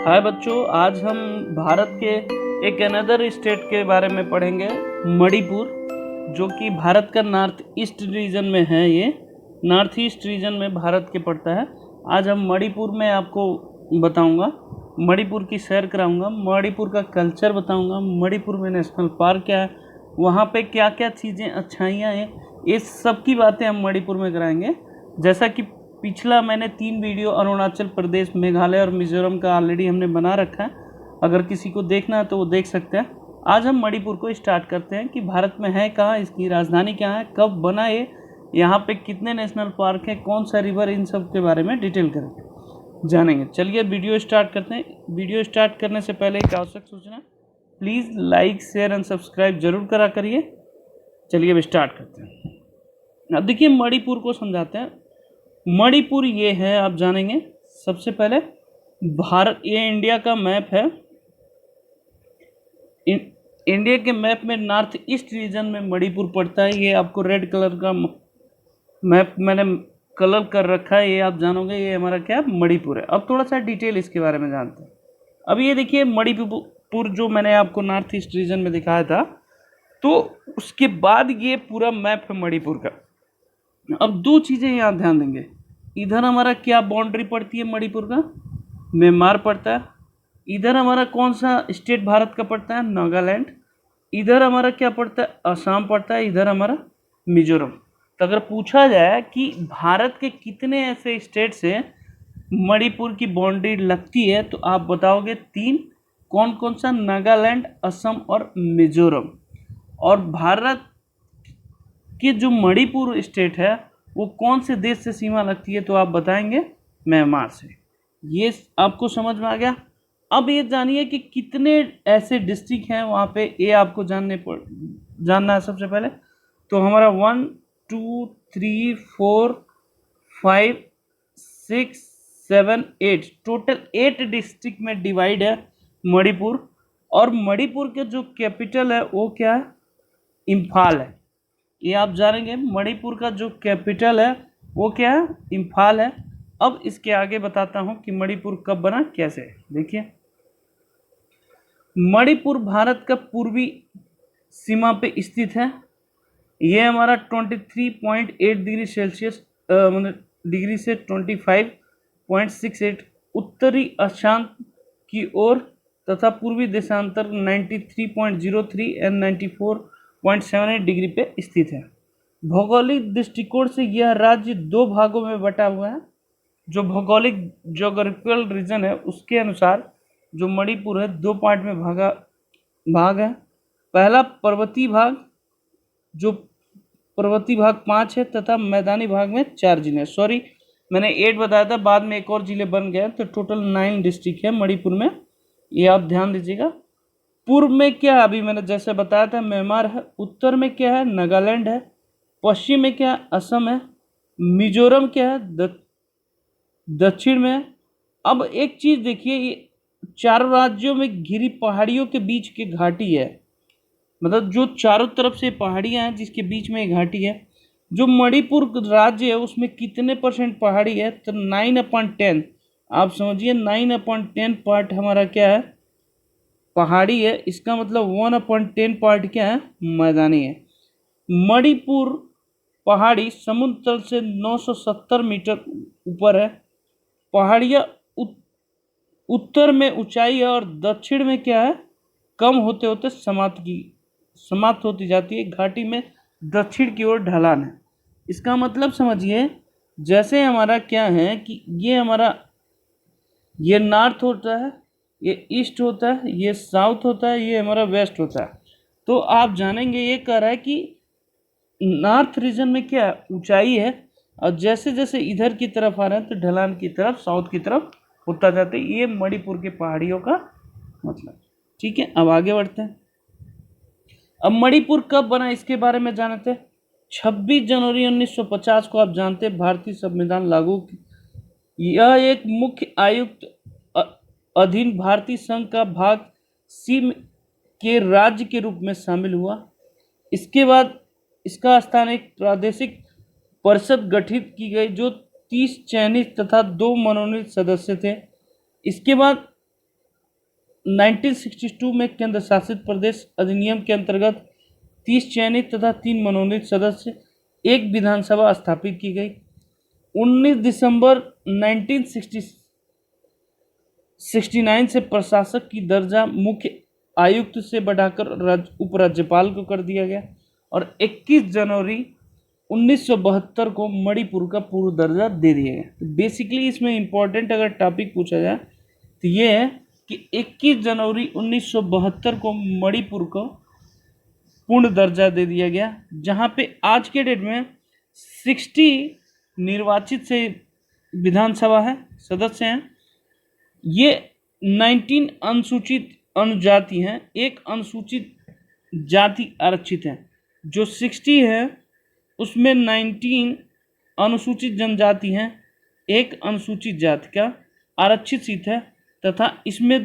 हाय बच्चों, आज हम भारत के एक अनदर स्टेट के बारे में पढ़ेंगे, मणिपुर, जो कि भारत का नॉर्थ ईस्ट रीजन में है। ये नॉर्थ ईस्ट रीजन में भारत के पड़ता है। आज हम मणिपुर में आपको बताऊंगा, मणिपुर की सैर कराऊंगा, मणिपुर का कल्चर बताऊंगा, मणिपुर में नेशनल पार्क क्या है, वहाँ पे क्या क्या चीज़ें अच्छाइयाँ हैं, ये सब की बातें हम मणिपुर में कराएंगे। जैसा कि पिछला मैंने 3 वीडियो अरुणाचल प्रदेश, मेघालय और मिजोरम का ऑलरेडी हमने बना रखा है। अगर किसी को देखना है तो वो देख सकते हैं। आज हम मणिपुर को स्टार्ट करते हैं कि भारत में है कहाँ, इसकी राजधानी क्या है, कब बना ये, यहाँ पे कितने नेशनल पार्क है, कौन सा रिवर, इन सब के बारे में डिटेल करेंगे, जानेंगे। चलिए वीडियो स्टार्ट करते हैं। वीडियो स्टार्ट करने से पहले एक आवश्यक सूचना, please like, share and subscribe जरूर करा करिए। चलिए अब स्टार्ट करते हैं। अब देखिए, मणिपुर को समझाते हैं। मणिपुर ये है, आप जानेंगे। सबसे पहले भारत, ये इंडिया का मैप है। इंडिया के मैप में नॉर्थ ईस्ट रीजन में मणिपुर पड़ता है। ये आपको रेड कलर का मैप मैंने कलर कर रखा है, ये आप जानोगे ये हमारा क्या मणिपुर है। अब थोड़ा सा डिटेल इसके बारे में जानते हैं। अब ये देखिए, मणिपुर जो मैंने आपको नॉर्थ ईस्ट रीजन में दिखाया था, तो उसके बाद ये पूरा मैप है मणिपुर का। अब 2 चीज़ें यहाँ ध्यान देंगे। इधर हमारा क्या बाउंड्री पड़ती है मणिपुर का, म्यांमार पड़ता है। इधर हमारा कौन सा स्टेट भारत का पड़ता है, नागालैंड। इधर हमारा क्या पड़ता है, असम पड़ता है। इधर हमारा मिजोरम। तो अगर पूछा जाए कि भारत के कितने ऐसे स्टेट से मणिपुर की बाउंड्री लगती है, तो आप बताओगे 3। कौन कौन सा, नागालैंड, असम और मिजोरम। और भारत कि जो मणिपुर स्टेट है वो कौन से देश से सीमा लगती है, तो आप बताएंगे म्यांमार से। ये आपको समझ में आ गया। अब ये जानिए कि कितने ऐसे डिस्ट्रिक्ट हैं वहाँ पे, ये आपको जानना है सबसे पहले। तो हमारा 1 2 3 4 5 6 7 8 टोटल 8 डिस्ट्रिक्ट में डिवाइड है मणिपुर। और मणिपुर के जो कैपिटल है वो क्या है, इम्फाल है। ये आप जानेंगे। मणिपुर का जो कैपिटल है वो क्या है, इम्फाल है। अब इसके आगे बताता हूँ कि मणिपुर कब बना, कैसे। देखिए, मणिपुर भारत का पूर्वी सीमा पे स्थित है। ये हमारा 23.8 डिग्री सेल्सियस मतलब डिग्री से 25.68 उत्तरी अक्षांश की ओर तथा पूर्वी देशांतर 93.03 एंड 94.78 डिग्री पे स्थित है। भौगोलिक दृष्टिकोण से यह राज्य 2 भागों में बटा हुआ है। जो भौगोलिक ज्योग्राफिकल रीजन है उसके अनुसार जो मणिपुर है 2 पार्ट में भाग है। पहला पर्वतीय भाग, जो पर्वतीय भाग 5 है, तथा मैदानी भाग में 4 जिले हैं। सॉरी, मैंने 8 बताया था, बाद में एक और जिले बन गए, तो टोटल 9 डिस्ट्रिक्ट है मणिपुर में। ये आप ध्यान दीजिएगा। पूर्व में क्या है, अभी मैंने जैसे बताया था, म्यांमार है। उत्तर में क्या है, नागालैंड है। पश्चिम में क्या है, असम है। मिजोरम क्या है, दक्षिण में है। अब एक चीज देखिए, ये 4 राज्यों में घिरी पहाड़ियों के बीच की घाटी है। मतलब जो चारों तरफ से पहाड़ियां हैं जिसके बीच में घाटी है। जो मणिपुर राज्य है उसमें कितने % पहाड़ी है, तो 9/10। आप समझिए 9/10 पार्ट हमारा क्या है, पहाड़ी है। इसका मतलब 1/10 पार्ट क्या है, मैदानी है। मणिपुर पहाड़ी समुद्र तल से 970 मीटर ऊपर है। पहाड़ियाँ उत्तर में ऊंचाई है और दक्षिण में क्या है, कम होते होते समाप्त होती जाती है। घाटी में दक्षिण की ओर ढलान है। इसका मतलब समझिए, जैसे हमारा क्या है कि ये नॉर्थ होता है, ये ईस्ट होता है, ये साउथ होता है, ये हमारा वेस्ट होता है। तो आप जानेंगे, ये कह रहा है कि नॉर्थ रीजन में क्या ऊंचाई है, और जैसे जैसे इधर की तरफ आ रहे हैं तो ढलान की तरफ, साउथ की तरफ होता जाता है। ये मणिपुर के पहाड़ियों का मतलब। ठीक है, अब आगे बढ़ते हैं। अब मणिपुर कब बना इसके बारे में जानते हैं। 26 जनवरी 1950 को आप जानते हैं भारतीय संविधान लागू। यह एक मुख्य आयुक्त अधीन भारतीय संघ का भाग सी के राज्य के रूप में शामिल हुआ। इसके बाद इसका स्थान एक प्रादेशिक परिषद गठित की गई जो 30 चयनित तथा 2 मनोनीत सदस्य थे। इसके बाद 1962 में केंद्र शासित प्रदेश अधिनियम के अंतर्गत 30 चयनित तथा 3 मनोनीत सदस्य एक विधानसभा स्थापित की गई। 19 दिसंबर 1969 से प्रशासक की दर्जा मुख्य आयुक्त से बढ़ाकर उपराज्यपाल को कर दिया गया और 21 जनवरी 1972 को मणिपुर का पूर्व दर्जा दे दिया गया। तो बेसिकली इसमें इम्पोर्टेंट अगर टॉपिक पूछा जाए तो ये है कि 21 जनवरी 1972 को मणिपुर को पूर्ण दर्जा दे दिया गया, जहाँ पे आज के डेट में 60 निर्वाचित से विधानसभा है सदस्य हैं। ये 19 अनुसूचित अनुजाति हैं, एक अनुसूचित जाति आरक्षित है। जो 60 है उसमें 19 अनुसूचित जनजाति हैं, एक अनुसूचित जाति का आरक्षित सीट है तथा इसमें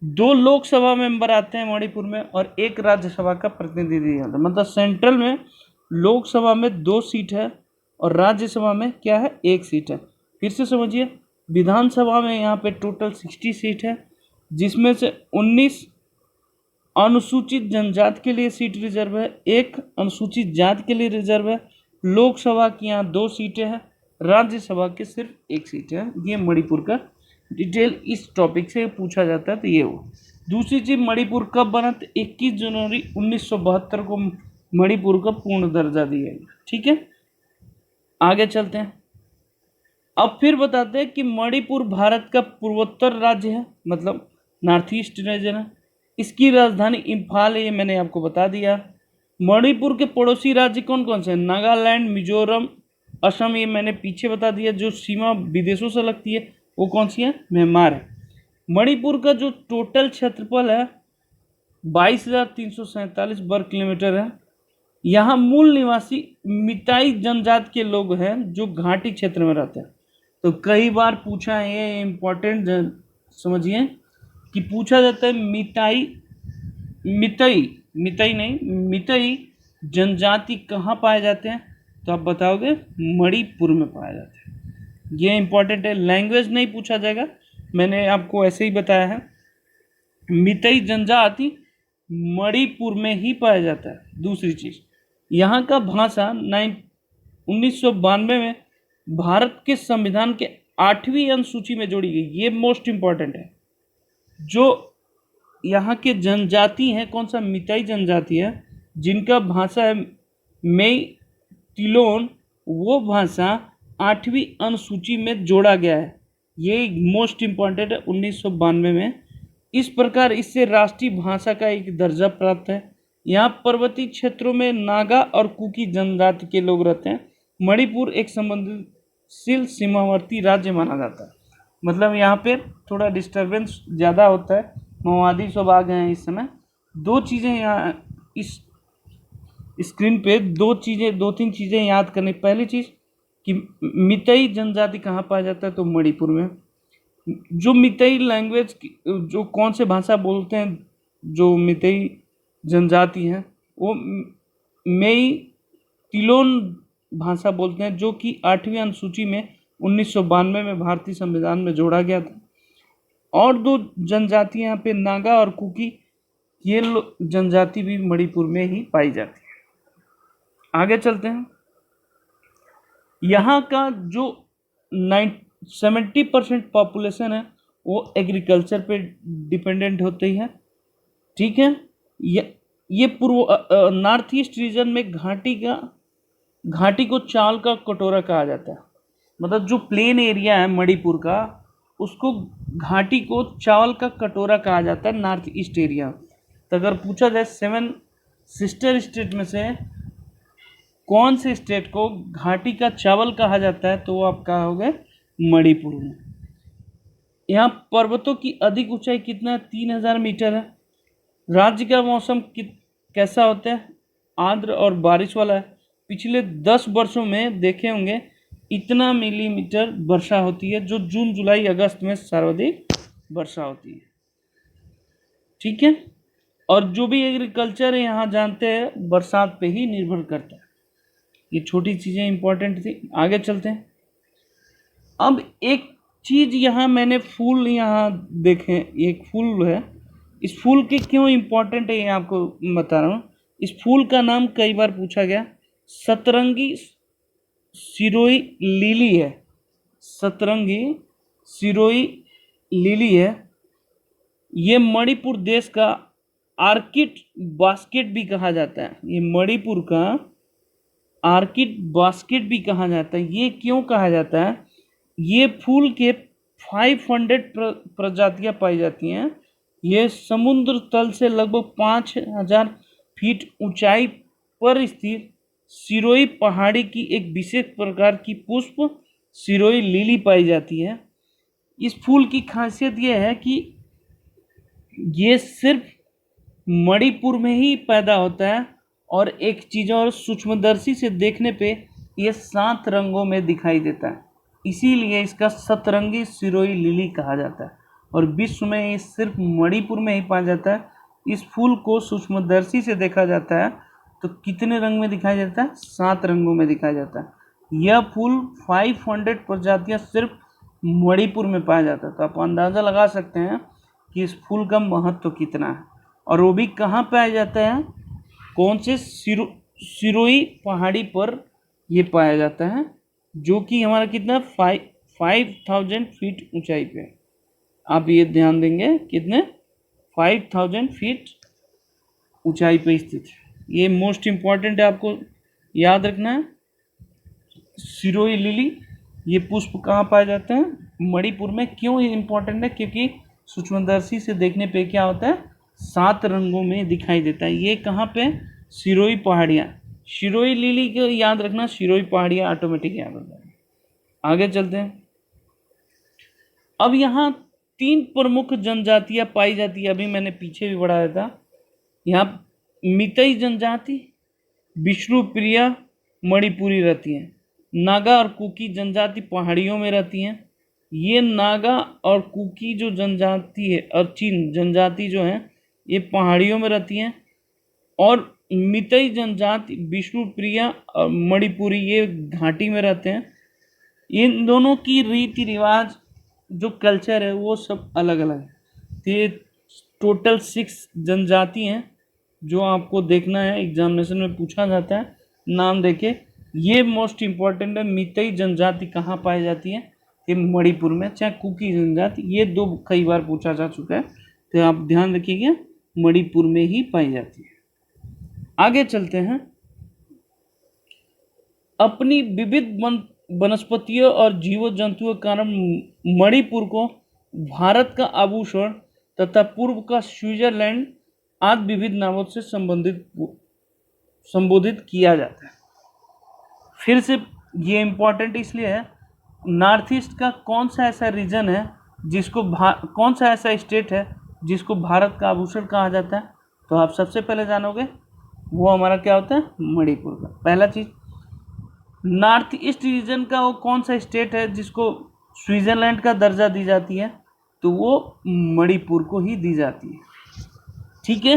2 लोकसभा मेंबर आते हैं मणिपुर में और एक राज्यसभा का प्रतिनिधि आता है। मतलब सेंट्रल में लोकसभा में 2 सीट है और राज्यसभा में क्या है, 1 सीट है। फिर से समझिए, विधानसभा में यहाँ पे टोटल 60 सीट है, जिसमें से 19 अनुसूचित जनजाति के लिए सीट रिजर्व है, एक अनुसूचित जाति के लिए रिजर्व है। लोकसभा की यहाँ 2 सीटें हैं, राज्यसभा के सिर्फ 1 सीट है। ये मणिपुर का डिटेल इस टॉपिक से पूछा जाता है, तो ये हो। दूसरी चीज, मणिपुर कब बना? तो 21 जनवरी 1972 को मणिपुर का पूर्ण दर्जा दिया गया। ठीक है, आगे चलते हैं। अब फिर बताते हैं कि मणिपुर भारत का पूर्वोत्तर राज्य है, मतलब नॉर्थ ईस्ट रीजन है। इसकी राजधानी इम्फाल है, ये मैंने आपको बता दिया। मणिपुर के पड़ोसी राज्य कौन कौन से हैं? नागालैंड, मिजोरम, असम, ये मैंने पीछे बता दिया। जो सीमा विदेशों से लगती है वो कौन सी है? म्यांमार है। मणिपुर का जो टोटल क्षेत्रफल है 22,347 वर्ग किलोमीटर है। यहाँ मूल निवासी मिताई जनजाति के लोग हैं जो घाटी क्षेत्र में रहते हैं। तो कई बार पूछा है, ये इम्पोर्टेंट समझिए कि पूछा जाता है मितई जनजाति कहाँ पाए जाते हैं? तो आप बताओगे मणिपुर में पाए जाते हैं। ये इम्पोर्टेंट है, लैंग्वेज नहीं पूछा जाएगा, मैंने आपको ऐसे ही बताया है। मितई जनजाति मणिपुर में ही पाया जाता है। दूसरी चीज, यहाँ का भाषा 1992 में भारत के संविधान के 8वीं अनुसूची में जोड़ी गई। ये मोस्ट इम्पॉर्टेंट है। जो यहाँ के जनजाति हैं, कौन सा? मिताई जनजाति है, जिनका भाषा है मेई तिलोन, वो भाषा 8वीं अनुसूची में जोड़ा गया है। ये मोस्ट इम्पॉर्टेंट है 1992 में। इस प्रकार इससे राष्ट्रीय भाषा का एक दर्जा प्राप्त है। यहाँ पर्वतीय क्षेत्रों में नागा और कुकी जनजाति के लोग रहते हैं। मणिपुर एक संवेदनशील सीमावर्ती राज्य माना जाता है। मतलब यहाँ पे थोड़ा डिस्टरबेंस ज़्यादा होता है, माओवादी सब आ गए हैं इस समय। 2 चीज़ें यहाँ इस स्क्रीन पे 2-3 चीज़ें याद करनी। पहली चीज़ कि मितई जनजाति कहाँ पाया जाता है? तो मणिपुर में। जो मितई लैंग्वेज जो कौन से भाषा बोलते हैं, जो मितई जनजाति हैं, वो मेई तिलोन भाषा बोलते हैं, जो कि 8वीं अनुसूची में 1992 में भारतीय संविधान में जोड़ा गया था। और 2 जनजाति यहाँ पे नागा और कुकी, ये जनजाति भी मणिपुर में ही पाई जाती है। आगे चलते हैं। यहाँ का जो 70% पॉपुलेशन है वो एग्रीकल्चर पे डिपेंडेंट होती है। ठीक है, ये पूर्व नॉर्थ ईस्ट रीजन में घाटी को चावल का कटोरा कहा जाता है। मतलब जो प्लेन एरिया है मणिपुर का, उसको घाटी को चावल का कटोरा कहा जाता है, नॉर्थ ईस्ट एरिया। तो अगर पूछा जाए 7 सिस्टर स्टेट में से कौन से स्टेट को घाटी का चावल कहा जाता है, तो वो आप कहोगे मणिपुर में। यहाँ पर्वतों की अधिक ऊंचाई कितना है? 3000 मीटर है। राज्य का मौसम कैसा होता है? आर्द्र और बारिश वाला है। पिछले 10 वर्षों में देखे होंगे इतना मिलीमीटर वर्षा होती है, जो जून, जुलाई, अगस्त में सर्वाधिक वर्षा होती है। ठीक है, और जो भी एग्रीकल्चर है यहाँ जानते हैं बरसात पे ही निर्भर करता है। ये छोटी चीज़ें इंपॉर्टेंट थी। आगे चलते हैं। अब एक चीज़ यहाँ मैंने फूल यहाँ देखे, एक फूल है, इस फूल के क्यों इम्पोर्टेंट है ये आपको बता रहा हूँ। इस फूल का नाम कई बार पूछा गया, सतरंगी सिरोही लिली है, सतरंगी सिरोही लिली है। ये मणिपुर देश का आर्किड बास्केट भी कहा जाता है, ये मणिपुर का आर्किड बास्केट भी कहा जाता है। ये क्यों कहा जाता है, ये फूल के 500 प्रजातियां पाई जाती हैं। ये समुद्र तल से लगभग 5000 फीट ऊंचाई पर स्थित सिरोही पहाड़ी की एक विशेष प्रकार की पुष्प सिरोही लिली पाई जाती है। इस फूल की खासियत यह है कि ये सिर्फ मणिपुर में ही पैदा होता है, और एक चीज़ और, सूक्ष्मदर्शी से देखने पे ये 7 रंगों में दिखाई देता है, इसीलिए इसका सतरंगी सिरोही लिली कहा जाता है। और विश्व में ये सिर्फ मणिपुर में ही पाया जाता है। इस फूल को सूक्ष्मदर्शी से देखा जाता है तो कितने रंग में दिखाई देता है, 7 रंगों में दिखाया जाता है। यह फूल 500 प्रजातियां सिर्फ मणिपुर में पाया जाता है, तो आप अंदाज़ा लगा सकते हैं कि इस फूल का महत्व कितना है। और वो भी कहाँ पाया जाता है, कौन से सिरोही पहाड़ी पर ये पाया जाता है, जो कि हमारा कितना 5000 फीट ऊंचाई पे। आप ये ध्यान देंगे, कितने 5000 फीट ऊंचाई पे स्थित है। ये मोस्ट इम्पॉर्टेंट है, आपको याद रखना है। सिरोही लिली, ये पुष्प कहाँ पाए जाते हैं, मणिपुर में। क्यों ये इम्पोर्टेंट है, क्योंकि सूक्ष्मदर्शी से देखने पे क्या होता है, 7 रंगों में दिखाई देता है। ये कहाँ पे, सिरोही पहाड़ियाँ, सिरोही लिली को याद रखना, सिरोही पहाड़ियाँ ऑटोमेटिक याद हो जाएगी। आगे चलते हैं। अब यहाँ 3 प्रमुख जनजातियाँ पाई जाती है, अभी मैंने पीछे भी बढ़ाया था। यहाँ मितई जनजाति, विष्णुप्रिया, मणिपुरी रहती हैं। नागा और कुकी जनजाति पहाड़ियों में रहती हैं। ये नागा और कुकी जो जनजाति है, और चीन जनजाति जो है, ये पहाड़ियों में रहती हैं। और मितई जनजाति, विष्णुप्रिया और मणिपुरी, ये घाटी में रहते हैं। इन दोनों की रीति रिवाज, जो कल्चर है, वो सब अलग अलग है। ये टोटल 6 जनजाति हैं जो आपको देखना है, एग्जामिनेशन में पूछा जाता है, नाम देके। ये मोस्ट इम्पॉर्टेंट है। मितई जनजाति कहाँ पाई जाती है, ये मणिपुर में। चाहे कुकी जनजाति, ये 2 कई बार पूछा जा चुका है, तो आप ध्यान रखिएगा, मणिपुर में ही पाई जाती है। आगे चलते हैं। अपनी विविध वनस्पतियों और जीव जंतुओं के कारण मणिपुर को भारत का आभूषण तथा पूर्व का स्विट्जरलैंड आदि विविध नामों से संबोधित किया जाता है। फिर से ये इम्पोर्टेंट इसलिए है, नॉर्थ ईस्ट का कौन सा ऐसा रीजन है जिसको कौन सा ऐसा स्टेट है जिसको भारत का आभूषण कहा जाता है, तो आप सबसे पहले जानोगे वो हमारा क्या होता है, मणिपुर का। पहला चीज़, नॉर्थ ईस्ट रीजन का वो कौन सा स्टेट है जिसको स्विट्जरलैंड का दर्जा दी जाती है, तो वो मणिपुर को ही दी जाती है। ठीक है,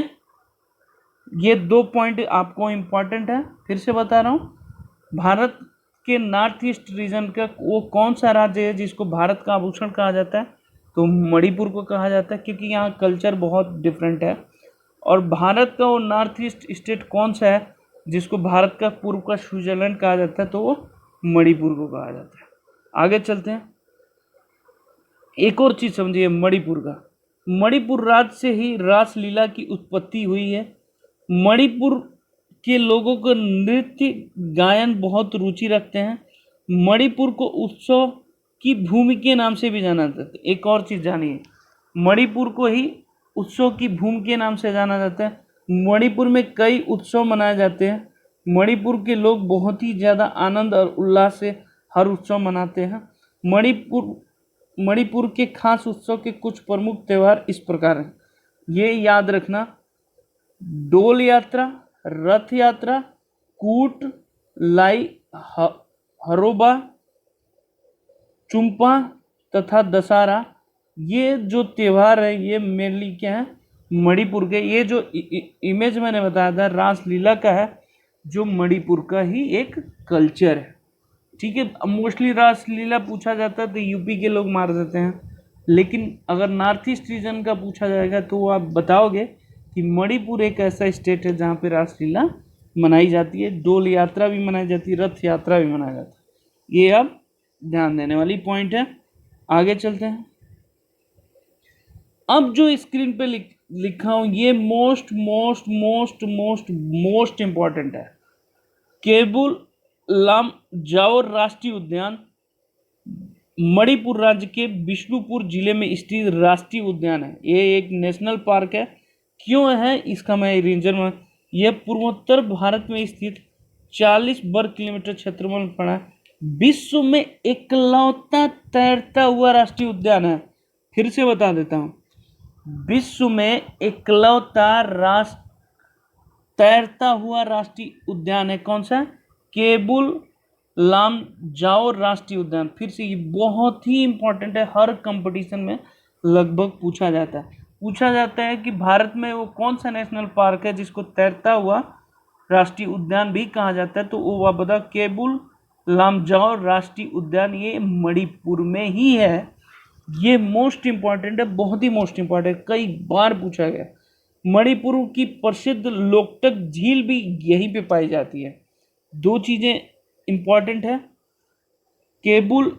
ये 2 पॉइंट आपको इम्पॉर्टेंट है। फिर से बता रहा हूँ, भारत के नॉर्थ ईस्ट रीजन का वो कौन सा राज्य है जिसको भारत का आभूषण कहा जाता है, तो मणिपुर को कहा जाता है, क्योंकि यहाँ कल्चर बहुत डिफरेंट है। और भारत का वो नॉर्थ ईस्ट स्टेट कौन सा है जिसको भारत का पूर्व का स्विट्जरलैंड कहा जाता है, तो वो मणिपुर को कहा जाता है। आगे चलते हैं। एक और चीज़ समझिए मणिपुर का, मणिपुर राज्य से ही रासलीला की उत्पत्ति हुई है। मणिपुर के लोगों को नृत्य गायन बहुत रुचि रखते हैं। मणिपुर को उत्सव की भूमि के नाम से भी जाना जाता है। एक और चीज़ जानिए, मणिपुर को ही उत्सव की भूमि के नाम से जाना जाता है। मणिपुर में कई उत्सव मनाए जाते हैं। मणिपुर के लोग बहुत ही ज़्यादा आनंद और उल्लास से हर उत्सव मनाते हैं। मणिपुर के खास उत्सव के कुछ प्रमुख त्यौहार इस प्रकार हैं, ये याद रखना। डोल यात्रा, रथ यात्रा, कूट, लाई हरोबा, चुम्पा तथा दशहरा। ये जो त्यौहार है ये मेनली क्या है, मणिपुर के। ये जो इमेज मैंने बताया था रासलीला का है, जो मणिपुर का ही एक कल्चर है। ठीक है, मोस्टली रासलीला पूछा जाता है तो यूपी के लोग मार देते हैं, लेकिन अगर नॉर्थ ईस्ट रीजन का पूछा जाएगा तो आप बताओगे कि मणिपुर एक ऐसा स्टेट है जहाँ पे रासलीला मनाई जाती है, डोल यात्रा भी मनाई जाती है, रथ यात्रा भी मनाया जाता है। ये अब ध्यान देने वाली पॉइंट है। आगे चलते हैं। अब जो स्क्रीन पे लिखा हूं ये most most most most most important है। केबुल लामजाओ राष्ट्रीय उद्यान मणिपुर राज्य के बिष्णुपुर जिले में स्थित राष्ट्रीय उद्यान है। ये एक नेशनल पार्क है। क्यों है इसका मैं रीजन में, यह पूर्वोत्तर भारत में स्थित 40 वर्ग किलोमीटर क्षेत्रफल में पड़ा है। विश्व में इकलौता तैरता हुआ राष्ट्रीय उद्यान है। फिर से बता देता हूँ, विश्व में इकलौता तैरता हुआ राष्ट्रीय उद्यान है। कौन सा? केबुल लामजाओ राष्ट्रीय उद्यान। फिर से ये बहुत ही इंपॉर्टेंट है, हर कंपटीशन में लगभग पूछा जाता है कि भारत में वो कौन सा नेशनल पार्क है जिसको तैरता हुआ राष्ट्रीय उद्यान भी कहा जाता है, तो वो आप बताओ। केबुल लामजाओ राष्ट्रीय उद्यान ये मणिपुर में ही है। ये मोस्ट इंपॉर्टेंट है, बहुत ही मोस्ट इंपॉर्टेंट, कई बार पूछा गया। मणिपुर की प्रसिद्ध लोकटक झील भी यहीं पे पाई जाती है। दो चीजें इंपॉर्टेंट है, केबुल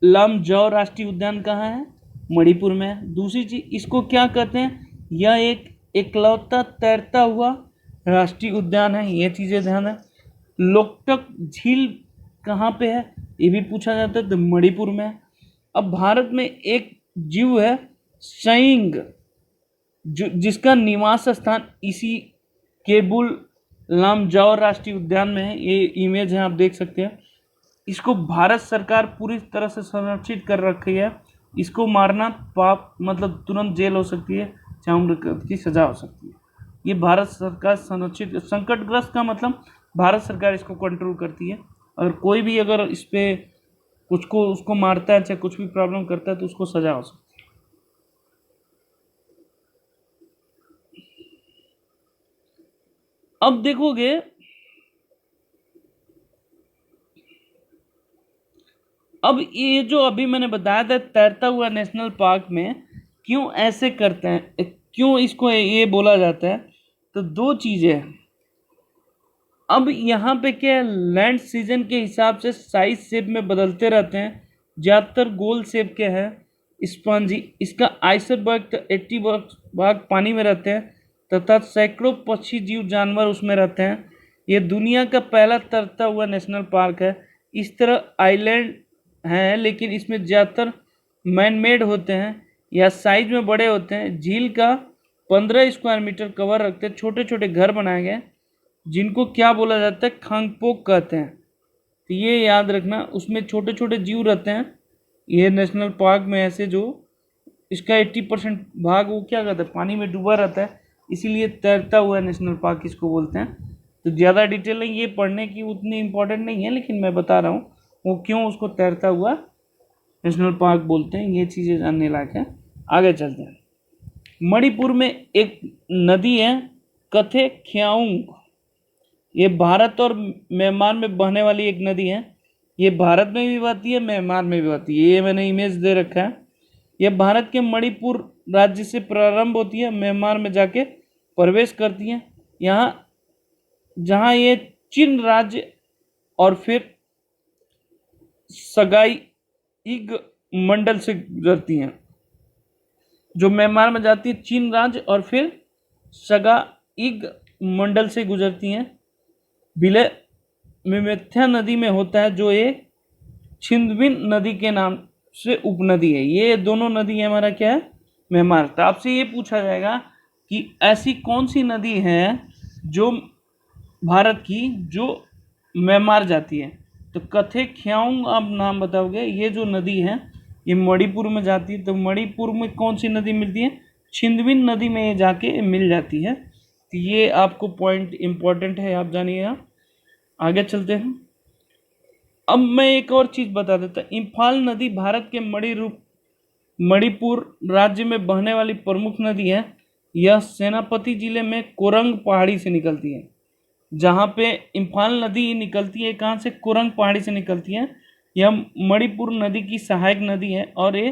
लामजाओ राष्ट्रीय उद्यान कहाँ है? मणिपुर में है। दूसरी चीज, इसको क्या कहते हैं? यह एक इकलौता तैरता हुआ राष्ट्रीय उद्यान है। ये चीजें ध्यान है। लोकटक झील कहाँ पे है ये भी पूछा जाता है, तो मणिपुर में है। अब भारत में एक जीव है सइंग, जो जिसका निवास स्थान इसी केबुल लामजाओ राष्ट्रीय उद्यान में है। ये इमेज है, आप देख सकते हैं। इसको भारत सरकार पूरी तरह से संरक्षित कर रखी है। इसको मारना पाप, मतलब तुरंत जेल हो सकती है, चाहे उम्र की सजा हो सकती है। ये भारत सरकार संरक्षित, संकटग्रस्त का मतलब भारत सरकार इसको कंट्रोल करती है। अगर कोई भी अगर इस पे कुछ को उसको मारता है, चाहे कुछ भी प्रॉब्लम करता है, तो उसको सजा हो सकती है। अब देखोगे, अब ये जो अभी मैंने बताया था तैरता हुआ नेशनल पार्क में क्यों ऐसे करते हैं, क्यों इसको ये बोला जाता है, तो दो चीजें हैं। अब यहाँ पे क्या है, लैंड सीजन के हिसाब से साइज शेप में बदलते रहते हैं। ज़्यादातर गोल शेप के हैं, स्पंजी। इसका आइसबर्ग 80 भाग पानी में रहते हैं तथा सैकड़ों पक्षी जीव जानवर उसमें रहते हैं। ये दुनिया का पहला तैरता हुआ नेशनल पार्क है। इस तरह आइलैंड हैं, लेकिन इसमें ज़्यादातर मैन मेड होते हैं या साइज में बड़े होते हैं। झील का 15 स्क्वायर मीटर कवर रखते हैं। छोटे छोटे घर बनाए गए जिनको क्या बोला जाता है, खांगपोक कहते हैं। तो ये याद रखना, उसमें छोटे छोटे जीव रहते हैं। ये नेशनल पार्क में ऐसे जो इसका 80% भाग वो क्या कहता है, पानी में डूबा रहता है, इसीलिए तैरता हुआ नेशनल पार्क इसको बोलते हैं। तो ज़्यादा डिटेल नहीं, ये पढ़ने की उतनी इम्पोर्टेंट नहीं है, लेकिन मैं बता रहा हूँ वो क्यों उसको तैरता हुआ नेशनल पार्क बोलते हैं। ये चीज़ें जानने लायक है। आगे चलते हैं। मणिपुर में एक नदी है कथे ख्याउंग। ये भारत और म्यांमार में बहने वाली एक नदी है। ये भारत में भी बहती है, म्यांमार में भी बहती है। ये मैंने इमेज दे रखा है। यह भारत के मणिपुर राज्य से प्रारंभ होती है, म्यांमार में जाके प्रवेश करती है। यहाँ जहाँ ये चीन राज्य और फिर सगाईग मंडल से गुजरती हैं। जो म्यांमार में जाती है चीन राज्य और फिर सगाईग मंडल से गुजरती हैं। विलय मिमेथ्या नदी में होता है, जो ये छिंदविन नदी के नाम से उपनदी है। ये दोनों नदी है हमारा क्या है, म्यांमार। तो आपसे ये पूछा जाएगा कि ऐसी कौन सी नदी है जो भारत की जो म्यांमार जाती है, तो कथे ख्याउंग आप नाम बताओगे। ये जो नदी है ये मणिपुर में जाती है। तो मणिपुर में कौन सी नदी मिलती है, छिंदविन नदी में ये जाके मिल जाती है। तो ये आपको पॉइंट इम्पोर्टेंट है, आप जानिएगा। आगे चलते हैं। अब मैं एक और चीज़ बता देता। इम्फाल नदी भारत के मणिपुर राज्य में बहने वाली प्रमुख नदी है। यह सेनापति जिले में कोरंग पहाड़ी से निकलती है। जहाँ पे इम्फाल नदी निकलती है, कहाँ से, कुरंग पहाड़ी से निकलती है। यह मणिपुर नदी की सहायक नदी है और ये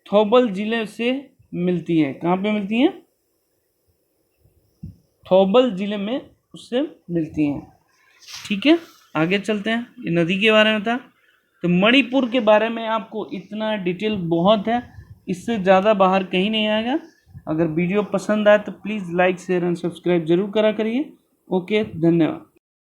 थौबल जिले से मिलती है। कहाँ पे मिलती है? थौबल जिले में उससे मिलती हैं। ठीक है, आगे चलते हैं। ये नदी के बारे में था। तो मणिपुर के बारे में आपको इतना डिटेल बहुत है, इससे ज़्यादा बाहर कहीं नहीं आएगा। अगर वीडियो पसंद आए तो please like share and subscribe जरूर करा करिए। ओके, धन्यवाद।